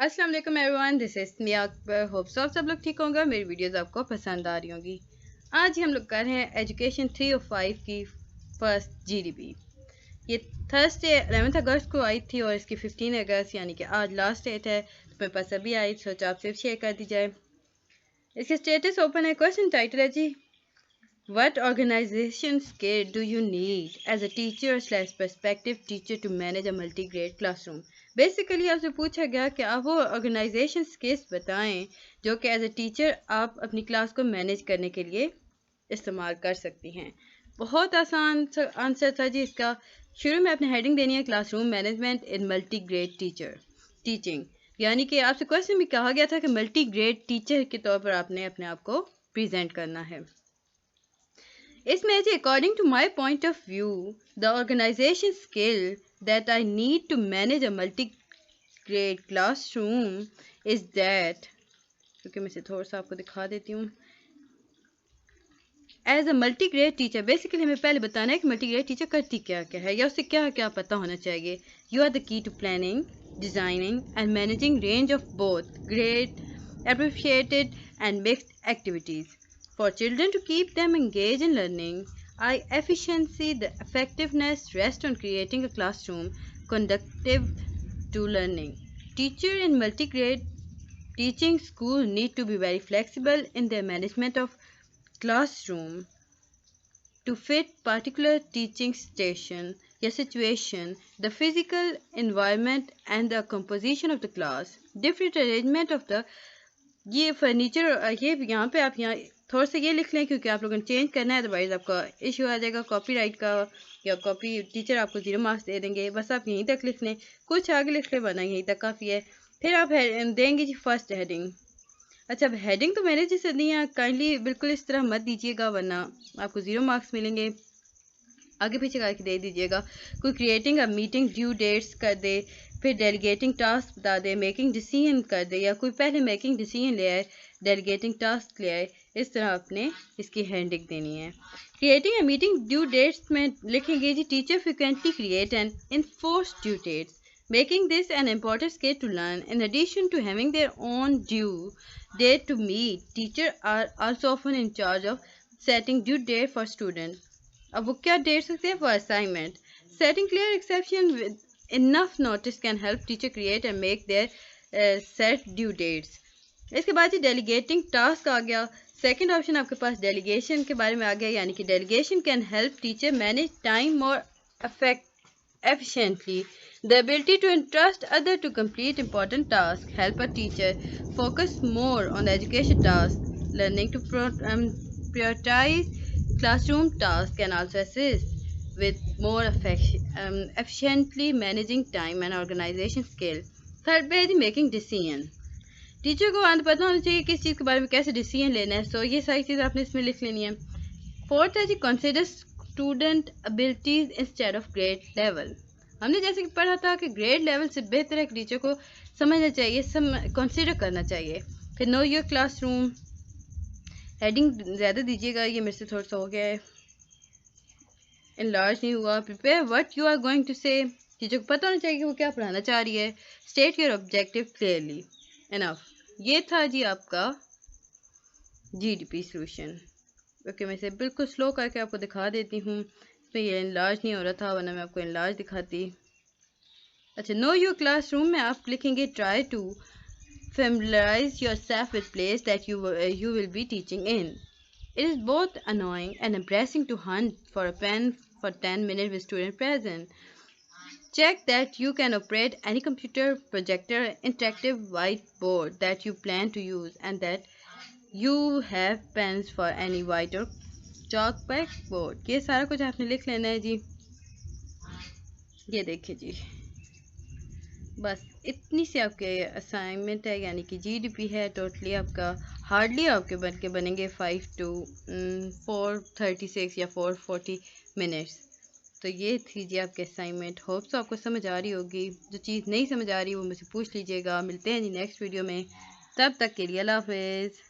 अस्सलाम वालेकुम everyone, this is me Akbar. Hope सब लोग ठीक होंगे। मेरी वीडियोस आपको पसंद आ रही होंगी। आज ही हम लोग कर रहे हैं एजुकेशन 305 की फर्स्ट जीडीपी। ये थर्सडे 11 अगस्त को आई थी और इसकी 15 अगस्त यानी कि आज लास्ट डेट है। तो मेरे पास अभी आई, सोचा आपसे शेयर कर दी जाए। इसके स्टेटस ओपन है। क्वेश्चन टाइटल है जी, What organization skill do you need as a teacher/prospective teacher to manage a multi-grade classroom? Basically आपसे पूछा गया कि आप वो ऑर्गेनाइजेशन स्किल्स बताएं जो कि एज ए टीचर आप अपनी क्लास को मैनेज करने के लिए इस्तेमाल कर सकती हैं। बहुत आसान आंसर था जी इसका। शुरू में आपने हेडिंग देनी है क्लासरूम मैनेजमेंट इन मल्टी ग्रेड टीचर टीचिंग, यानी कि आपसे क्वेश्चन भी कहा गया था कि मल्टी ग्रेड टीचर के तौर पर आपने अपने आप को प्रेजेंट करना है। इसमें जी, according to my point of view, the organization skill that I need to manage a multi grade classroom is that, क्योंकि मैं इसे थोड़ा सा आपको दिखा देती हूँ। As a multi grade teacher, basically हमें पहले बताना है कि मल्टी ग्रेड टीचर करती क्या क्या है या उससे क्या क्या पता होना चाहिए। You are the key to planning, designing and managing range of both grade, appreciated and mixed activities for children to keep them engaged in learning. Efficiency, the effectiveness rest on creating a classroom conducive to learning. Teacher in multi-grade teaching school need to be very flexible in their management of classroom to fit particular teaching station या situation, the physical environment and the composition of the class, different arrangement of the ये furniture. ये यहाँ पे आप यहाँ थोड़ा सा ये लिख लें क्योंकि आप लोगों ने चेंज करना है, अदरवाइज आपका इशू आ जाएगा कॉपीराइट का या कॉपी टीचर आपको 0 मार्क्स दे देंगे। बस आप यहीं तक लिख लें, कुछ आगे लिख लें वरना यहीं तक काफ़ी है। फिर आप देंगे जी फर्स्ट हेडिंग। अच्छा, अब हेडिंग तो मैंने जैसे दी है, काइंडली बिल्कुल इस तरह मत दीजिएगा वरना आपको 0 मार्क्स मिलेंगे। आगे पीछे करके दे दीजिएगा। कोई creating a meeting due dates कर दे, फिर डेलीगेटिंग टास्क बता दे, मेकिंग डिसीजन कर दे या कोई पहले मेकिंग डिसीजन ले आए, डेलीगेटिंग टास्क ले आए। इस तरह आपने इसकी हेडिंग देनी है। Creating a meeting due dates में लिखेंगे जी, teacher frequently create and enforce due dates, making this an important skill to learn. In addition to having their own due date to meet, teachers are also often in charge of setting due date for students. अब वो क्या date सकते हैं for assignment. Setting clear exception with enough notice can help teacher create and make their set due dates. इसके बाद ही delegating task आ गया। Second option आपके पास delegation के बारे में आ गया, यानी कि delegation can help teacher manage time more efficiently. The ability to entrust others to complete important tasks help a teacher focus more on the education task. Learning to prioritize classroom tasks can also assist with more efficiently managing time and organization skill. Third पे है जी making decision. Teacher को पता होना चाहिए किस चीज़ के बारे में कैसे डिसीजन लेना है। सो ये सारी चीज़ आपने इसमें लिख लेनी है। फोर्थ है जी consider student abilities instead of grade level. हमने जैसे कि पढ़ा था कि ग्रेड लेवल से बेहतर है कि टीचर को समझना चाहिए, कंसिडर करना चाहिए। फिर नो योर क्लासरूम, हेडिंग ज़्यादा दीजिएगा, ये मेरे से थोड़ा सा हो गया है, इनलार्ज नहीं हुआ। Prepare what you are going to say, teacher को पता होना चाहिए कि वो क्या पढ़ाना चाह रही है। State your objective clearly enough. ये था जी आपका जीडीपी सॉल्यूशन। ओके, मैं इसे बिल्कुल स्लो करके आपको दिखा देती हूँ। इसमें ये इनलार्ज नहीं हो रहा था वरना मैं आपको इनलार्ज दिखाती। अच्छा, नो योर क्लासरूम में आप लिखेंगे try to familiarize yourself with place that you will be teaching in. It is both annoying and embarrassing to hunt for a pen for 10 minutes with student present. Check that you can operate any computer, projector, interactive whiteboard that you plan to use and that you have pens for any white or chalk blackboard. ये सारा कुछ आपने लिख लेना है जी। ये देखिए जी, बस इतनी सी आपके असाइनमेंट है, यानी कि जीडीपी है टोटली आपका। हार्डली आपके बन के बनेंगे 5 to 436 या 440 मिनट्स। तो ये थी जी आपके असाइनमेंट। होप सो आपको समझ आ रही होगी। जो चीज़ नहीं समझ आ रही वो मुझसे पूछ लीजिएगा। मिलते हैं जी नेक्स्ट वीडियो में, तब तक के लिए अल्लाह हाफिज़।